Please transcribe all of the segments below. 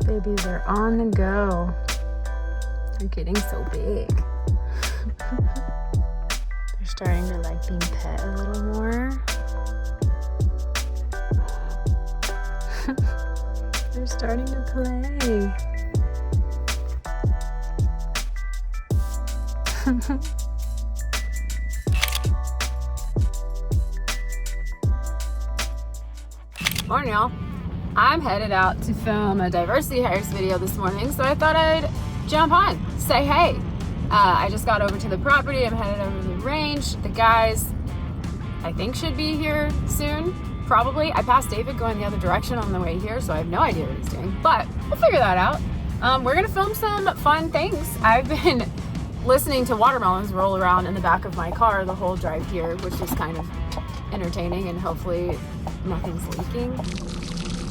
Babies are on the go. They're getting so big. They're starting to like being pet a little more. They're starting to play. Morning, y'all. I'm headed out to film a diversity hires video this morning, so I thought I'd jump on, say hey. I just got over to the property. I'm headed over to the range. The guys, I think, should be here soon. Probably. I passed David going the other direction on the way here, so I have no idea what he's doing, but we'll figure that out. We're gonna film some fun things. I've been listening to watermelons roll around in the back of my car the whole drive here, which is kind of entertaining, and hopefully nothing's leaking.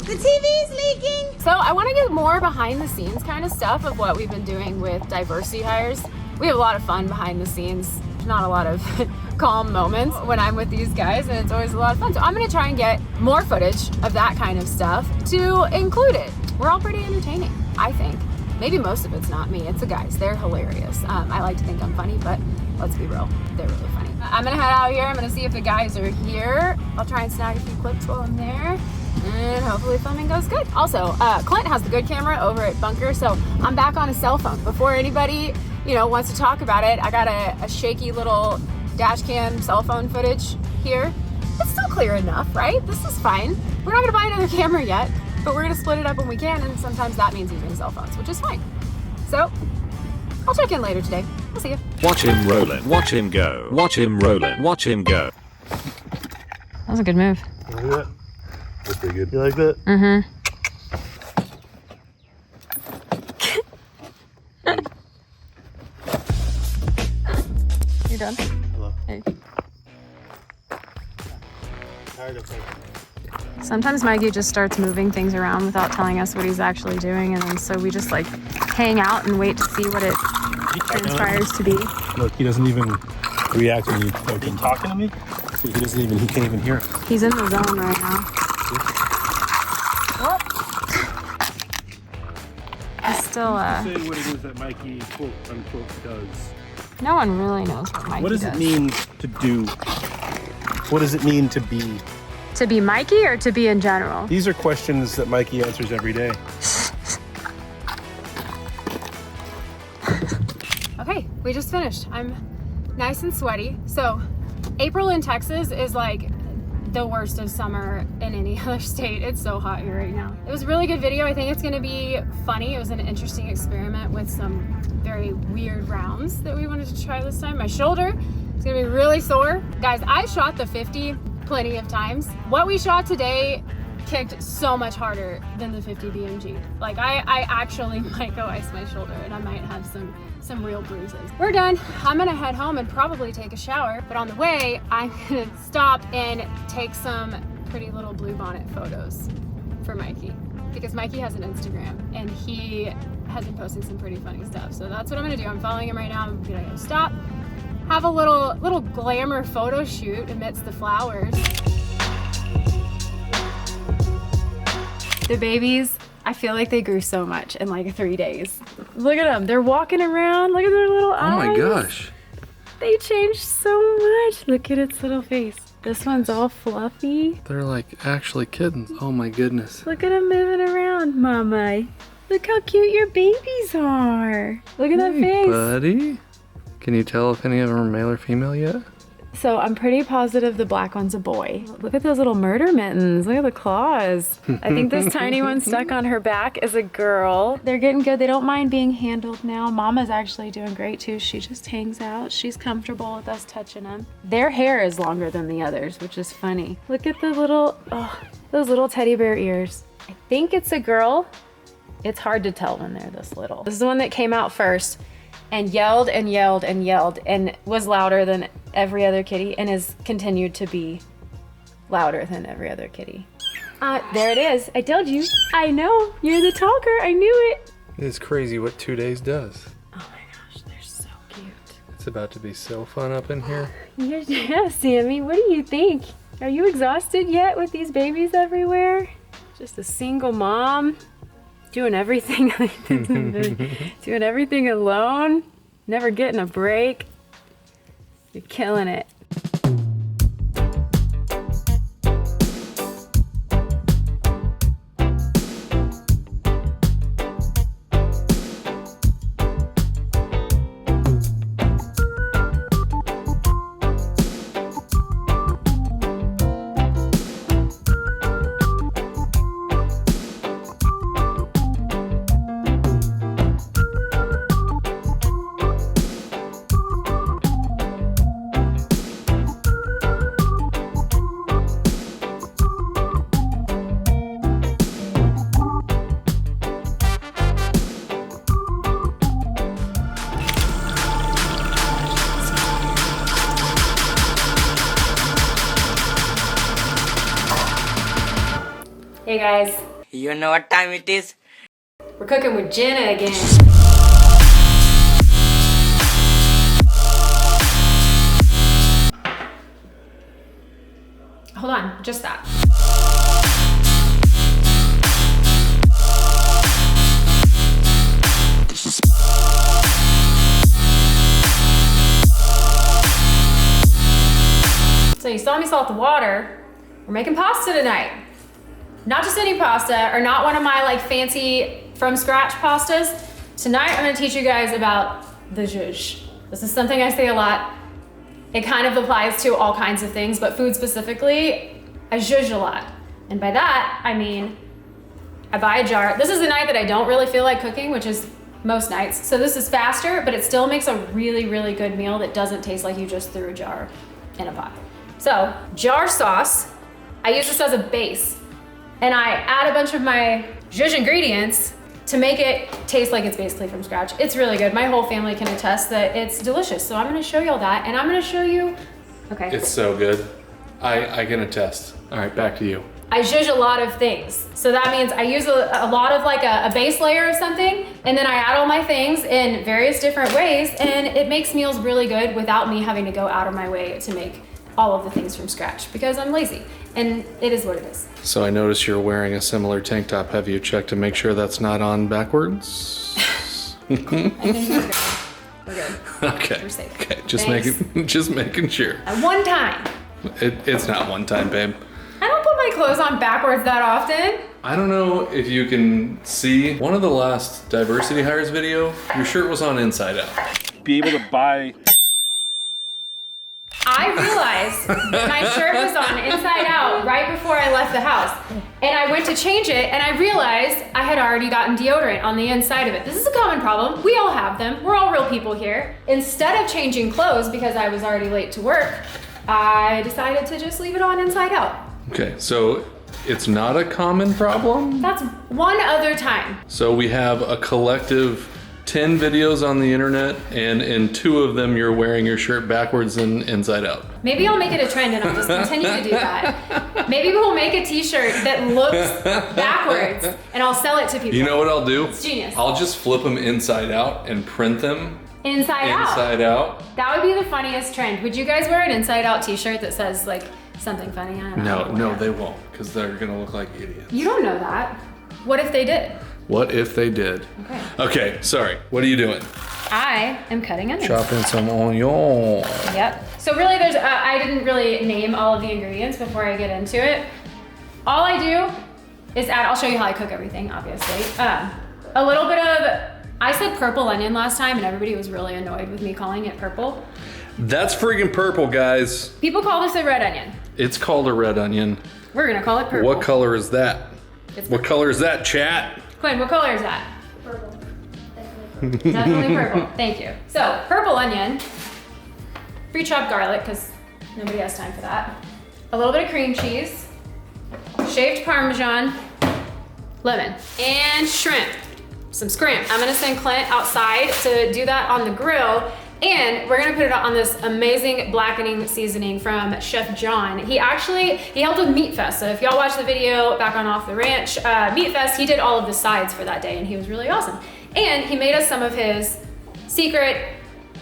The TV's leaking! So I want to get more behind the scenes kind of stuff of what we've been doing with diversity hires. We have a lot of fun behind the scenes. Not a lot of calm moments when I'm with these guys, and it's always a lot of fun. So I'm going to try and get more footage of that kind of stuff to include it. We're all pretty entertaining, I think. Maybe most of it's not me, it's the guys. They're hilarious. I like to think I'm funny, but let's be real, they're really funny. I'm gonna head out here, I'm gonna see if the guys are here. I'll try and snag a few clips while I'm there, and hopefully filming goes good. Also, Clint has the good camera over at Bunker, so I'm back on a cell phone. Before anybody, wants to talk about it, I got a shaky little dash cam cell phone footage here. It's still clear enough, right? This is fine. We're not gonna buy another camera yet, but we're gonna split it up when we can, and sometimes that means using cell phones, which is fine. So, I'll check in later today. We'll see you. Watch him rollin', watch him go. Watch him rollin', watch him go. That was a good move. You like that? That's pretty good. You like that? Mm-hmm. You done? Hello. Hey. Tired of thinking. Sometimes Mikey just starts moving things around without telling us what he's actually doing, and then so we just like hang out and wait to see what it transpires to be. Look, he doesn't even react when you fucking talking to me. He can't even hear it. He's in the zone right now. He's still Say what it is that Mikey quote unquote does. No one really knows what Mikey does. What does it mean to do? What does it mean to be? To be Mikey or to be in general? These are questions that Mikey answers every day. Okay, we just finished. I'm nice and sweaty. So April in Texas is like the worst of summer in any other state. It's so hot here right now. It was a really good video. I think it's gonna be funny. It was an interesting experiment with some very weird rounds that we wanted to try this time. My shoulder is gonna be really sore. Guys, I shot the 50 plenty of times. What we shot today kicked so much harder than the 50 BMG. Like I actually might go ice my shoulder, and I might have some real bruises. We're done. I'm gonna head home and probably take a shower, but on the way, I'm gonna stop and take some pretty little bluebonnet photos for Mikey, because Mikey has an Instagram and he has been posting some pretty funny stuff. So that's what I'm gonna do. I'm following him right now. I'm gonna go stop, have a little glamour photo shoot amidst the flowers. The babies, I feel like they grew so much in like 3 days. Look at them, they're walking around. Look at their little eyes. Oh my gosh. They changed so much. Look at its little face. This one's all fluffy. They're like actually kittens. Oh my goodness. Look at them moving around, Mama. Look how cute your babies are. Look at that face. Buddy. Can you tell if any of them are male or female yet? So I'm pretty positive the black one's a boy. Look at those little murder mittens. Look at the claws. I think this tiny one stuck on her back is a girl. They're getting good. They don't mind being handled now. Mama's actually doing great too. She just hangs out. She's comfortable with us touching them. Their hair is longer than the others, which is funny. Look at the little, those little teddy bear ears. I think it's a girl. It's hard to tell when they're this little. This is the one that came out first and yelled and yelled and yelled and was louder than every other kitty and has continued to be louder than every other kitty. There it is. I told you. I know. You're the talker. I knew it. It's crazy what 2 days does. Oh my gosh, they're so cute. It's about to be so fun up in here. Yeah, Sammy, what do you think? Are you exhausted yet with these babies everywhere? Just a single mom doing everything, doing everything alone, never getting a break. You're killing it. Hey guys. You know what time it is? We're cooking with Jenna again. Hold on, just that. So you saw me salt the water. We're making pasta tonight. Not just any pasta, or not one of my like fancy from scratch pastas. Tonight I'm gonna teach you guys about the zhuzh. This is something I say a lot. It kind of applies to all kinds of things, but food specifically, I zhuzh a lot. And by that, I mean, I buy a jar. This is the night that I don't really feel like cooking, which is most nights. So this is faster, but it still makes a really, really good meal that doesn't taste like you just threw a jar in a pot. So, jar sauce, I use this as a base. And I add a bunch of my zhuzh ingredients to make it taste like it's basically from scratch. It's really good. My whole family can attest that it's delicious. So I'm gonna show you all that, and I'm gonna show you, okay. It's so good. I can attest. All right, back to you. I zhuzh a lot of things. So that means I use a lot of like a base layer of something, and then I add all my things in various different ways, and it makes meals really good without me having to go out of my way to make all of the things from scratch because I'm lazy, and it is what it is. So I notice you're wearing a similar tank top. Have you checked to make sure that's not on backwards? I think we're good. Okay. We're safe. Okay. Just Thanks. making sure. At one time. It's not one time, babe. I don't put my clothes on backwards that often. I don't know if you can see one of the last diversity hires video. Your shirt was on inside out. Be able to buy. I realized that my shirt was on inside out right before I left the house. And I went to change it, and I realized I had already gotten deodorant on the inside of it. This is a common problem. We all have them. We're all real people here. Instead of changing clothes because I was already late to work, I decided to just leave it on inside out. Okay, so it's not a common problem. That's one other time. So we have a collective 10 videos on the internet, and in 2 of them you're wearing your shirt backwards and inside out. Maybe I'll make it a trend and I'll just continue to do that. Maybe we'll make a t-shirt that looks backwards and I'll sell it to people. You know what I'll do? It's genius. I'll just flip them inside out and print them Inside out. That would be the funniest trend. Would you guys wear an inside out t-shirt that says like something funny on it? No, they won't, because they're gonna look like idiots. You don't know that. What if they did? What if they did? Okay, sorry. What are you doing? I am cutting onions. Chopping some onion. Yep. So really there's, I didn't really name all of the ingredients before I get into it. All I do is add, I'll show you how I cook everything, obviously. A little bit of, I said purple onion last time and everybody was really annoyed with me calling it purple. That's friggin' purple, guys. People call this a red onion. It's called a red onion. We're gonna call it purple. What color is that? It's What color is that, chat? Quinn, what color is that? Purple. Definitely purple. Thank you. So, purple onion, pre-chopped garlic, because nobody has time for that. A little bit of cream cheese, shaved Parmesan, lemon, and shrimp. Some scrimp. I'm gonna send Clint outside to do that on the grill, and we're gonna put it on this amazing blackening seasoning from Chef John. He helped with Meat Fest. So if y'all watch the video back on Off the Ranch, Meat Fest, he did all of the sides for that day and he was really awesome. And he made us some of his secret,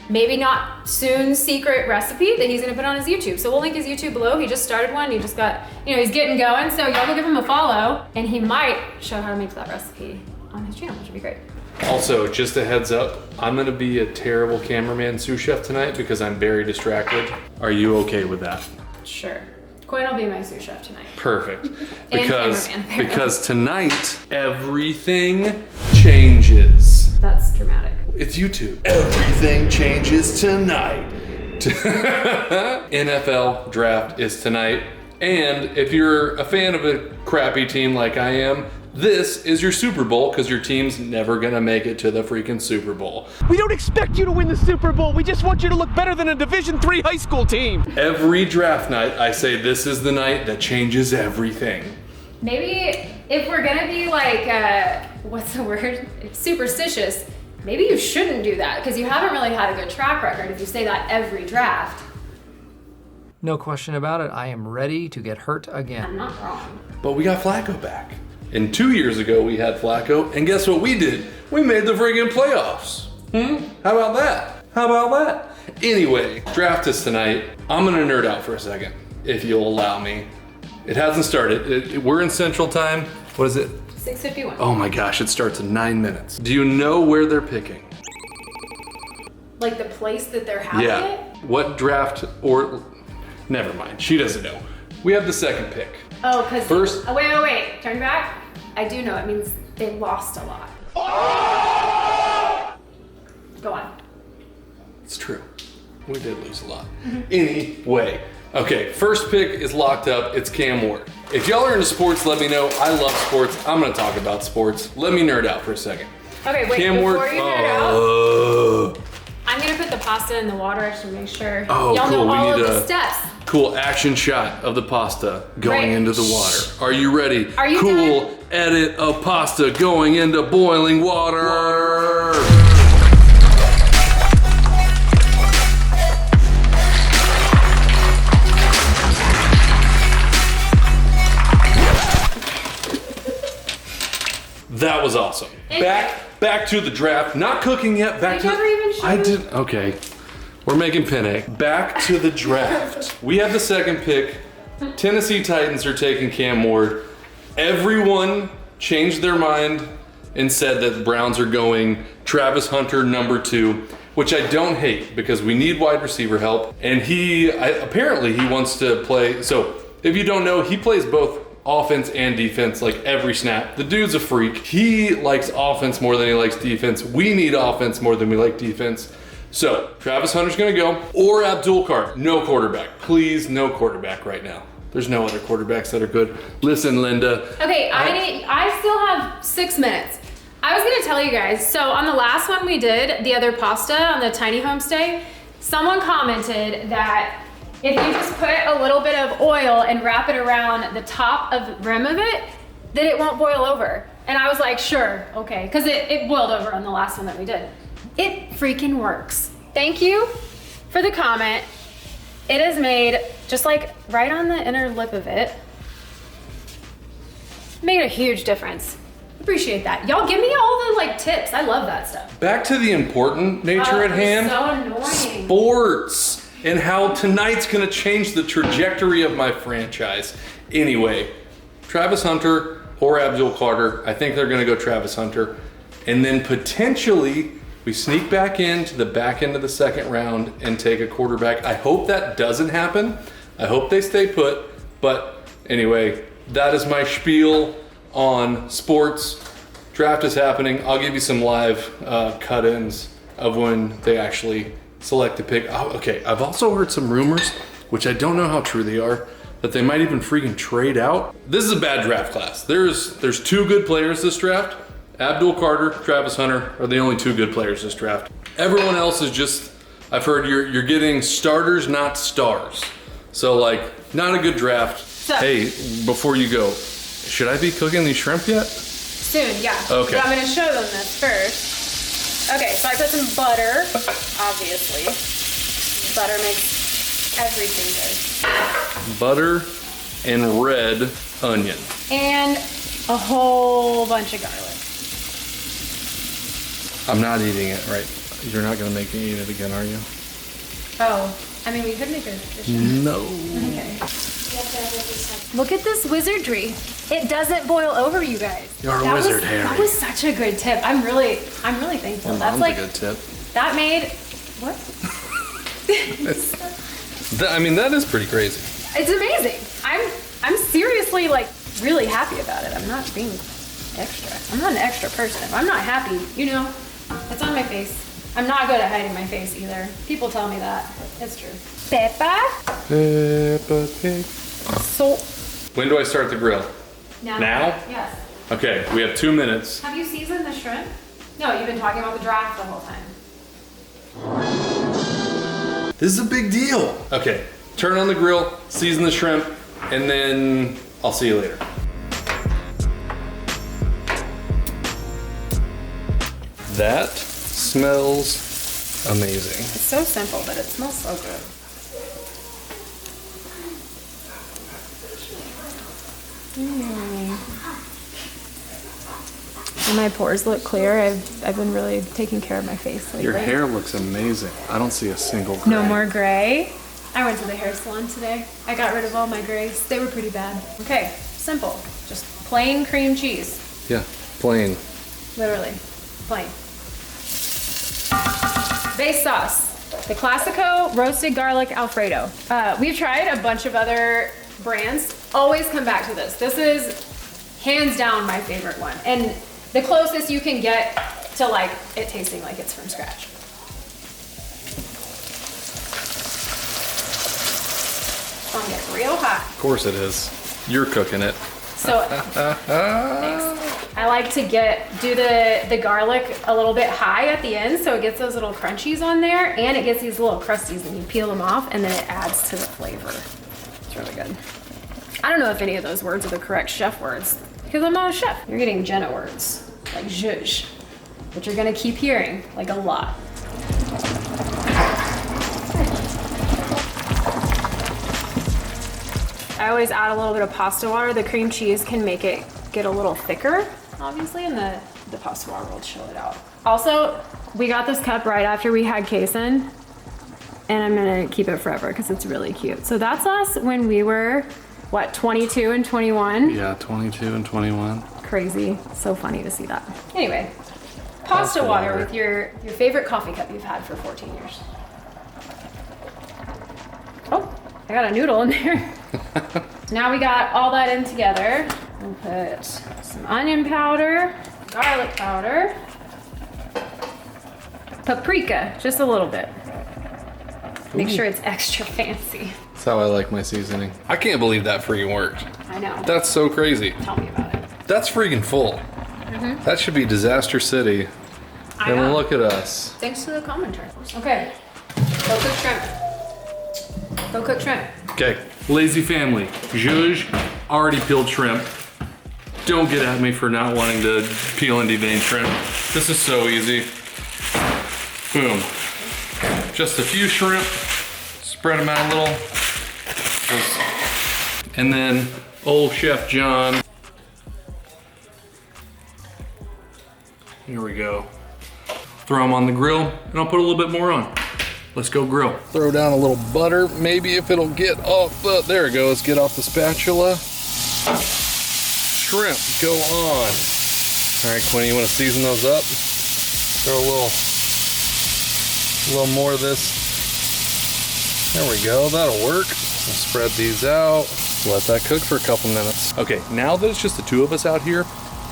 maybe not soon secret recipe that he's gonna put on his YouTube. So we'll link his YouTube below. He just started one, he just got, he's getting going. So y'all go give him a follow and he might show how to make that recipe on his channel, which would be great. Also, just a heads up, I'm gonna be a terrible cameraman sous chef tonight because I'm very distracted. Are you okay with that? Sure. Quinn will be my sous chef tonight. Perfect. And Because cameraman, apparently. because tonight everything changes. That's dramatic. It's YouTube. Everything changes tonight. NFL draft is tonight. And if you're a fan of a crappy team like I am, this is your Super Bowl because your team's never gonna make it to the freaking Super Bowl. We don't expect you to win the Super Bowl. We just want you to look better than a Division III high school team. Every draft night, I say this is the night that changes everything. Maybe if we're gonna be like, what's the word? Superstitious, maybe you shouldn't do that because you haven't really had a good track record if you say that every draft. No question about it, I am ready to get hurt I'm again. not wrong. But we got Flacco back. And 2 years ago, we had Flacco, and guess what we did? We made the friggin' playoffs. How about that? How about that? Anyway, draft is tonight. I'm gonna nerd out for a second, if you'll allow me. It hasn't started. We're in Central Time. What is it? 6:51. Oh my gosh, it starts in 9 minutes. Do you know where they're picking? Like the place that they're having Yeah. it? What draft or... Never mind, she doesn't know. We have the second pick. Oh, because First- Oh, wait. Turn back. I do know. It means they lost a lot. Go on. It's true. We did lose a lot. Anyway, okay, first pick is locked up. It's Cam Ward. If y'all are into sports, let me know. I love sports. I'm gonna talk about sports. Let me nerd out for a second. Okay, wait. Cam Before Ward. you nerd out, I'm gonna put the pasta in the water just to make sure Oh, y'all cool. know We all need of the a- steps. Cool action shot of the pasta going Right. into the water. Are you ready? Are you cool done? edit of pasta going into boiling water. That was awesome. Back to the draft. Not cooking yet. Back I to never even showed I you. did. Okay. We're making penne. Back to the draft. We have the second pick. Tennessee Titans are taking Cam Ward. Everyone changed their mind and said that the Browns are going Travis Hunter #2, which I don't hate because we need wide receiver help. And apparently he wants to play. So if you don't know, he plays both offense and defense like every snap. The dude's a freak. He likes offense more than he likes defense. We need offense more than we like defense. So Travis Hunter's gonna go, or Abdul Carr. No quarterback. Please, no quarterback right now. There's no other quarterbacks that are good. Listen, Linda. Okay, I still have 6 minutes. I was gonna tell you guys, so on the last one we did, the other pasta on the tiny homestay, someone commented that if you just put a little bit of oil and wrap it around the top of the rim of it, then it won't boil over. And I was like, sure, okay, because it boiled over on the last one that we did. It freaking works. Thank you for the comment. It is made just like right on the inner lip of it. Made a huge difference. Appreciate that. Y'all give me all the like tips. I love that stuff. Back to the important nature at hand. So annoying. Sports and how tonight's gonna change the trajectory of my franchise. Anyway, Travis Hunter or Abdul Carter. I think they're gonna go Travis Hunter. And then potentially we sneak back into the back end of the second round and take a quarterback. I hope that doesn't happen. I hope they stay put. But anyway, that is my spiel on sports. Draft is happening. I'll give you some live cut-ins of when they actually select the pick. Oh, okay, I've also heard some rumors, which I don't know how true they are, that they might even freaking trade out. This is a bad draft class. There's 2 good players this draft. Abdul Carter, Travis Hunter are the only 2 good players this draft. Everyone else is just, I've heard you're getting starters, not stars. So like, not a good draft. So, Hey, before you go, should I be cooking these shrimp yet? soon, yeah. Okay. But I'm gonna show them this first. Okay, so I put some butter, obviously. Butter makes everything good. Butter and red onion. And a whole bunch of garlic. I'm not eating it, right? You're not gonna make me eat it again, are you? Oh, I mean, we could make a dish. No. Okay. Look at this wizardry. It doesn't boil over, you guys. You're a That wizard, was, Harry. That was such a good tip. I'm really thankful. That's Mom's like a good tip. that made what? I mean, that is pretty crazy. It's amazing. I'm seriously like really happy about it. I'm not being extra. I'm not an extra person. If I'm not happy, you know, it's on my face. I'm not good at hiding my face either. People tell me that. It's true. Peppa. Peppa Pig. Salt. When do I start the grill? Now? Yes. Okay, we have 2 minutes. Have you seasoned the shrimp? No, you've been talking about the draft the whole time. This is a big deal. Okay, turn on the grill, season the shrimp, and then I'll see you later. That smells amazing. It's so simple, but it smells so good. And my pores look clear. I've been really taking care of my face lately. Your hair looks amazing. I don't see a single gray. No more gray. I went to the hair salon today. I got rid of all my grays. They were pretty bad. Okay, simple. Just plain cream cheese. Yeah, plain. Literally, plain. Base sauce. The Classico roasted garlic Alfredo. We've tried a bunch of other brands. Always come back to this. This is hands down my favorite one. And the closest you can get to like it tasting like it's from scratch. It's gonna get real hot. Of course it is. You're cooking it. So, thanks. I like to do the garlic a little bit high at the end so it gets those little crunchies on there and it gets these little crusties and you peel them off and then it adds to the flavor. It's really good. I don't know if any of those words are the correct chef words because I'm not a chef. You're getting Jenna words like Zhuzh, which you're gonna keep hearing like a lot. I always add a little bit of pasta water. The cream cheese can make it get a little thicker, obviously, and the pasta water will chill it out. Also, we got this cup right after we had Kason, and I'm gonna keep it forever because it's really cute. So that's us when we were, what, 22 and 21? Yeah, 22 and 21. Crazy, so funny to see that. Anyway, pasta water with your favorite coffee cup you've had for 14 years. Oh, I got a noodle in there. Now we got all that in together. We'll put some onion powder, garlic powder, paprika, just a little bit. Make sure it's extra fancy. That's how I like my seasoning. I can't believe that freaking worked. I know. That's so crazy. Tell me about it. That's freaking full. That should be Disaster City. I And know. look at us. Thanks to the commentary. Okay, go cook shrimp. Go cook shrimp. Okay, lazy family. Zhuzh already peeled shrimp. Don't get at me for not wanting to peel and devein shrimp. This is so easy. Boom. Just a few shrimp. Spread them out a little. And then old Chef John. Here we go. Throw them on the grill, and I'll put a little bit more on. Let's go grill. Throw down a little butter, maybe if it'll get off the, there it goes, get off the spatula. Shrimp, go on. All right, Quinn, you wanna season those up? Throw a little more of this. There we go, that'll work. We'll spread these out. Let that cook for a couple minutes. Okay, now that it's just the two of us out here,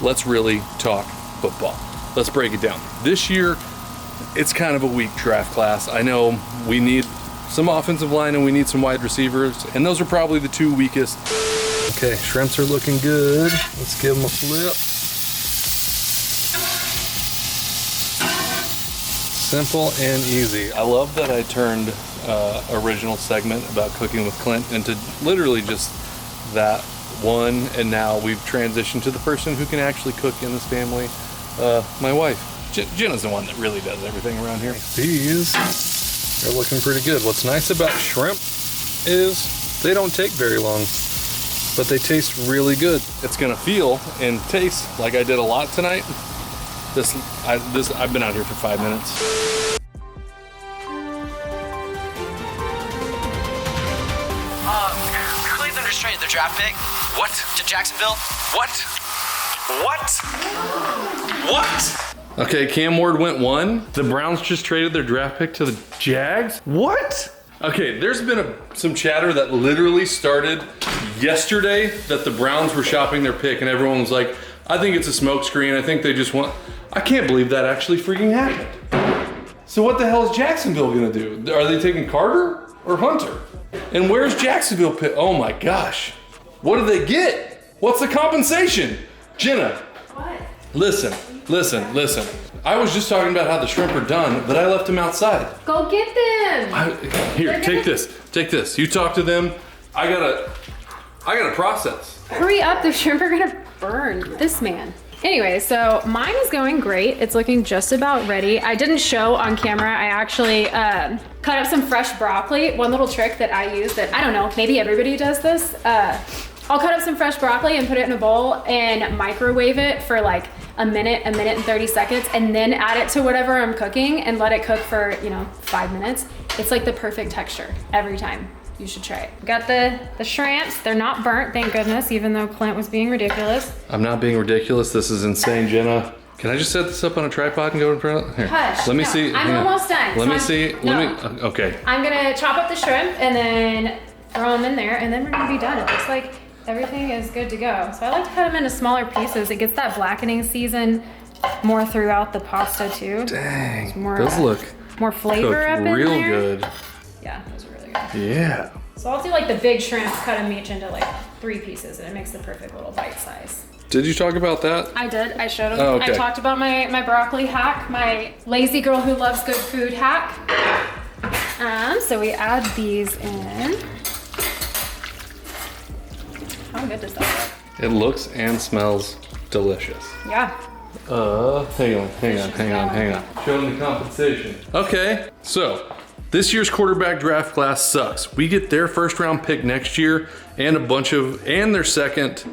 let's really talk football. Let's break it down. This year, it's kind of a weak draft class. I know we need some offensive line and we need some wide receivers, and those are probably the two weakest. Okay, shrimps are looking good. Let's give them a flip. Simple and easy. I love that I turned original segment about cooking with Clint into literally just that one, and now we've transitioned to the person who can actually cook in this family, my wife. Jenna's the one that really does everything around here. These are looking pretty good. What's nice about shrimp is they don't take very long, but they taste really good. It's gonna feel and taste like I did a lot tonight. I've been out here for 5 minutes. Cleveland restraint. the draft pick? What? To Jacksonville? What? What? Okay, Cam Ward went 1. The Browns just traded their draft pick to the Jags? What? Okay, there's been some chatter that literally started yesterday that the Browns were shopping their pick and everyone was like, I think it's a smokescreen. I think they just want... I can't believe that actually freaking happened. So what the hell is Jacksonville gonna do? Are they taking Carter or Hunter? And where's Jacksonville pick? Oh my gosh. What do they get? What's the compensation? Jenna. What? Listen. I was just talking about how the shrimp are done, but I left them outside. Go get them. Here, take this. You talk to them. I gotta process. Hurry up, the shrimp are gonna burn. This man. Anyway, so mine is going great. It's looking just about ready. I didn't show on camera. I actually cut up some fresh broccoli. One little trick that I use that, I don't know, maybe everybody does this. I'll cut up some fresh broccoli and put it in a bowl and microwave it for like a minute and 30 seconds, and then add it to whatever I'm cooking and let it cook for, 5 minutes. It's like the perfect texture every time. You should try it. Got the shrimps. They're not burnt, thank goodness, even though Clint was being ridiculous. I'm not being ridiculous. This is insane, Jenna. Can I just set this up on a tripod and go in front of it? Here. Hush. Let me see. I'm almost done. Let So me see. Okay. I'm gonna chop up the shrimp and then throw them in there, and then we're gonna be done. It looks like everything is good to go. So I like to cut them into smaller pieces. It gets that blackening season more throughout the pasta too. Dang. More, those look more flavor up in there. real good. Yeah, those are really good. Yeah. So I'll do like the big shrimps, cut them each into like 3 pieces, and it makes the perfect little bite size. Did you talk about that? I did. I showed them. Oh, okay. I talked about my broccoli hack, my lazy girl who loves good food hack. So we add these in. How good does that look? It looks and smells delicious. Yeah. Hang on. Showing the compensation. Okay, so this year's quarterback draft class sucks. We get their first round pick next year and their second.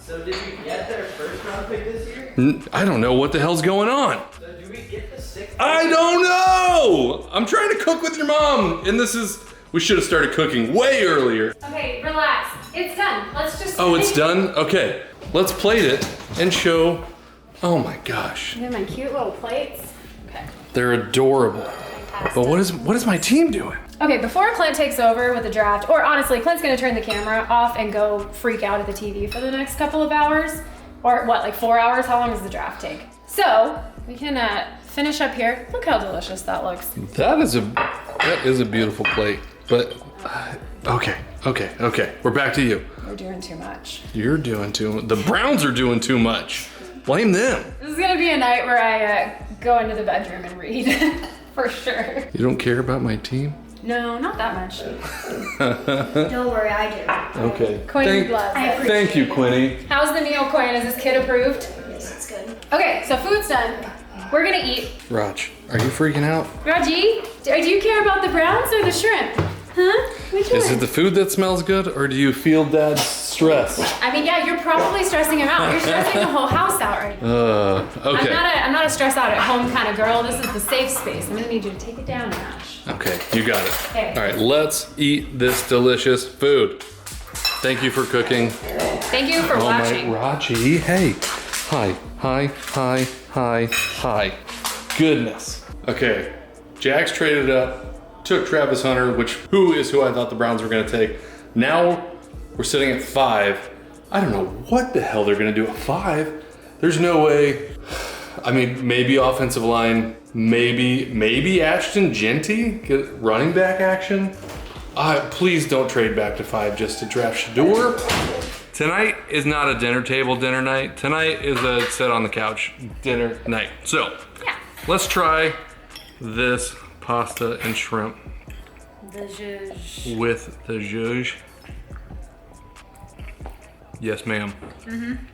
So did we get their first round pick this year? I don't know what the hell's going on. So do we get the 6th? I don't know. I'm trying to cook with your mom, and we should have started cooking way earlier. Okay, relax. It's done. Let's just. Oh, it's done? Okay, let's plate it and show. Oh my gosh. Look at my cute little plates. Okay. They're adorable. But what is my team doing? Okay, before Clint takes over with the draft, or honestly, Clint's gonna turn the camera off and go freak out at the TV for the next couple of hours. Or what, like 4 hours? How long does the draft take? So, we can finish up here. Look how delicious that looks. That is a beautiful plate. But, okay. We're back to you. We're doing too much. You're doing too much. The Browns are doing too much. Blame them. This is gonna be a night where I go into the bedroom and read, for sure. You don't care about my team? No, not that much. Don't worry, I do. Okay. Quinn loves it. Thank you, Quinny. How's the meal, Quinn? Is this kid approved? Yes, it's good. Okay, so food's done. We're gonna eat. Raj, are you freaking out? Raji, do you care about the Browns or the shrimp? Huh? Which one? Is it the food that smells good, or do you feel Dad's stress? I mean, yeah, you're probably stressing him out. You're stressing the whole house out right now. Okay. I'm not a stress out at home kind of girl. This is the safe space. I'm gonna need you to take it down a notch. Okay, you got it. Okay. All right, let's eat this delicious food. Thank you for cooking. Thank you for watching. Raji, hey. Hi. Goodness. Okay, Jags traded up, took Travis Hunter, who I thought the Browns were gonna take. Now we're sitting at 5. I don't know what the hell they're gonna do at 5. There's no way. I mean, maybe offensive line, maybe Ashton Genty, get running back action. Please don't trade back to 5 just to draft Shador. Tonight is not a dinner table dinner night. Tonight is a sit on the couch dinner night. So, let's try this pasta and shrimp. The Zhuzh. With the Zhuzh. Yes, ma'am.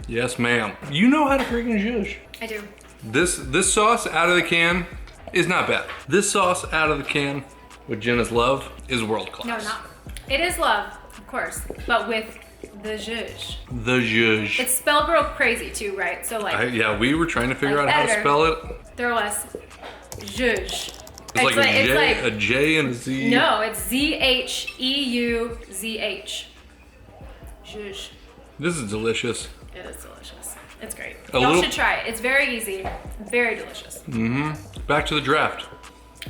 Yes, ma'am. You know how to freaking Zhuzh. I do. This sauce out of the can is not bad. This sauce out of the can with Jenna's love is world class. No, not. It is love, of course, but with the Zhuzh. The Zhuzh. It's spelled real crazy too, right? So like. Yeah, we were trying to figure like out how to spell it. Throw us Zhuzh. It's like a J and a Z. No, it's ZHEUZH. Zhuzh. This is delicious. It is delicious. It's great. A Y'all little- should try it. It's very easy. Very delicious. Back to the draft.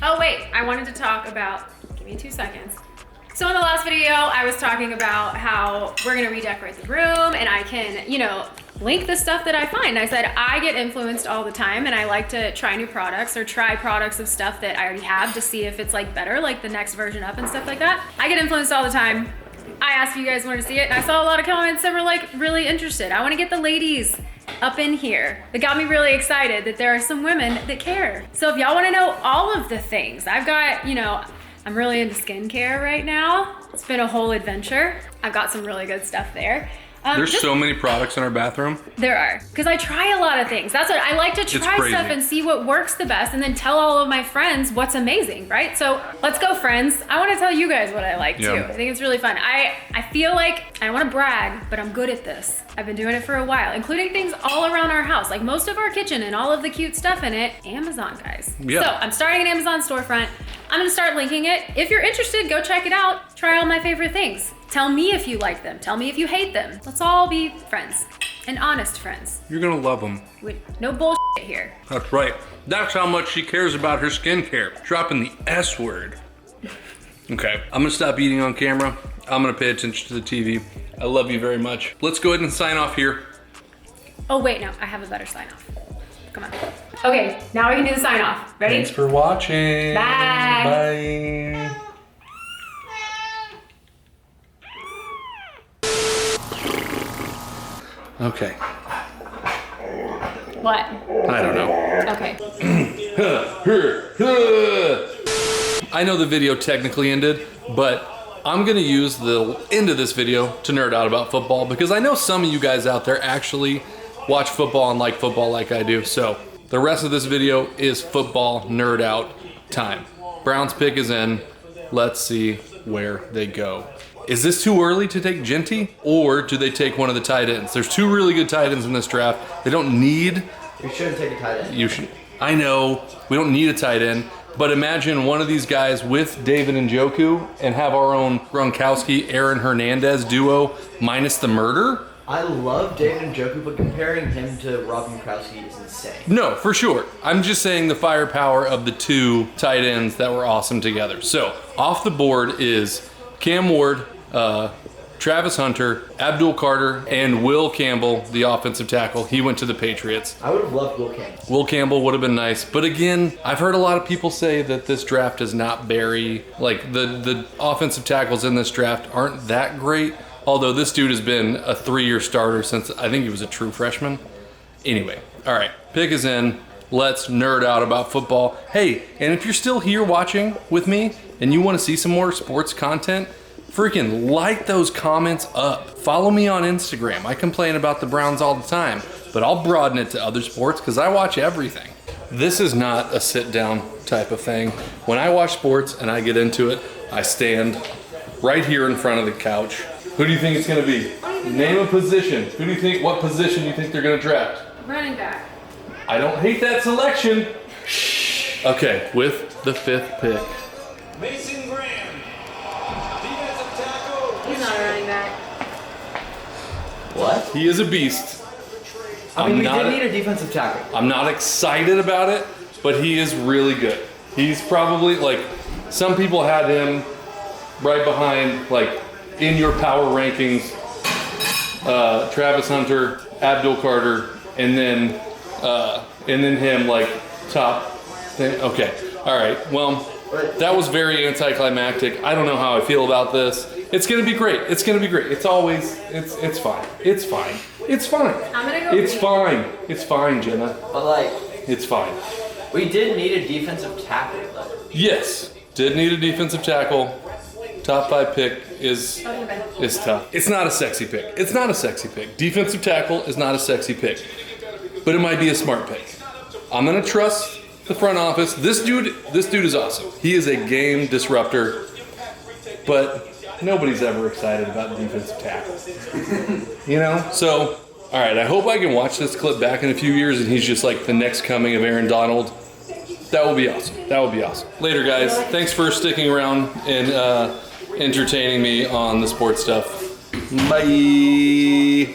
Oh wait, I wanted to talk about, give me 2 seconds. So in the last video, I was talking about how we're gonna redecorate the room and I can, you know, link the stuff that I find. I said I get influenced all the time and I like to try new products or try products of stuff that I already have to see if it's like better, like the next version up and stuff like that. I get influenced all the time. I asked if you guys wanted to see it and I saw a lot of comments that were like really interested. I wanna get the ladies up in here. It got me really excited that there are some women that care. So if y'all wanna know all of the things, I've got, you know, I'm really into skincare right now. It's been a whole adventure. I've got some really good stuff there. There's so many products in our bathroom. There are, because I try a lot of things. That's what I like to try crazy. stuff and see what works the best and then tell all of my friends what's amazing, right? So let's go, friends. I want to tell you guys what I like too. Yeah. I think it's really fun. I feel like, I don't want to brag, but I'm good at this. I've been doing it for a while, including things all around our house, like most of our kitchen and all of the cute stuff in it. Amazon, guys. Yeah. So I'm starting an Amazon storefront. I'm gonna start linking it. If you're interested, go check it out. Try all my favorite things. Tell me if you like them. Tell me if you hate them. Let's all be friends and honest friends. You're gonna love them. No bullshit here. That's right. That's how much she cares about her skincare. Dropping the S word. Okay, I'm gonna stop eating on camera. I'm gonna pay attention to the TV. I love you very much. Let's go ahead and sign off here. Oh wait, no, I have a better sign off. Come on. Okay, now we can do the sign off. Ready? Thanks for watching. Bye. Bye. Okay. What? I don't know. Okay. I know the video technically ended, but I'm gonna use the end of this video to nerd out about football because I know some of you guys out there actually watch football and like football like I do. So the rest of this video is football nerd out time. Brown's pick is in. Let's see where they go. Is this too early to take Genty, or do they take one of the tight ends? There's two really good tight ends in this draft. They don't need. You shouldn't take a tight end. You should. I know we don't need a tight end, but imagine one of these guys with David Njoku and have our own Gronkowski, Aaron Hernandez duo minus the murder. I love David Njoku, but comparing him to Rob Gronkowski is insane. No, for sure. I'm just saying the firepower of the two tight ends that were awesome together. So off the board is Cam Ward, Travis Hunter, Abdul Carter, and Will Campbell, the offensive tackle. He went to the Patriots. I would have loved Will Campbell. Will Campbell would have been nice. But again, I've heard a lot of people say that this draft is not very, like the offensive tackles in this draft aren't that great. Although this dude has been a 3-year starter since I think he was a true freshman. Anyway, all right, pick is in. Let's nerd out about football. Hey, and if you're still here watching with me and you want to see some more sports content, freaking light those comments up. Follow me on Instagram. I complain about the Browns all the time, but I'll broaden it to other sports because I watch everything. This is not a sit down type of thing. When I watch sports and I get into it, I stand right here in front of the couch. Who do you think it's gonna be? Name a position. Who do you think, what position do you think they're gonna draft? Running back. I don't hate that selection. Okay, with the 5th pick. Mason Graham, defensive tackle. He's not a running back. What? He is a beast. I mean, we not- did need a defensive tackle. I'm not excited about it, but he is really good. He's probably, like, some people had him right behind, like, in your power rankings, Travis Hunter, Abdul Carter, and then him, like, top thing. Okay, all right, well, that was very anticlimactic. I don't know how I feel about this. It's gonna be great. It's gonna be great. It's always, it's fine. It's fine. It's fine. I'm gonna go. It's fine. It's fine, Jenna. But like, It's fine. we did need a defensive tackle though. Yes, did need a defensive tackle. Top 5 pick is tough. It's not a sexy pick. It's not a sexy pick. Defensive tackle is not a sexy pick, but it might be a smart pick. I'm gonna trust the front office. This dude is awesome. He is a game disruptor, but nobody's ever excited about defensive tackles. You know? So, all right, I hope I can watch this clip back in a few years and he's just like the next coming of Aaron Donald. That will be awesome. That will be awesome. Later, guys. Thanks for sticking around and entertaining me on the sports stuff. Bye.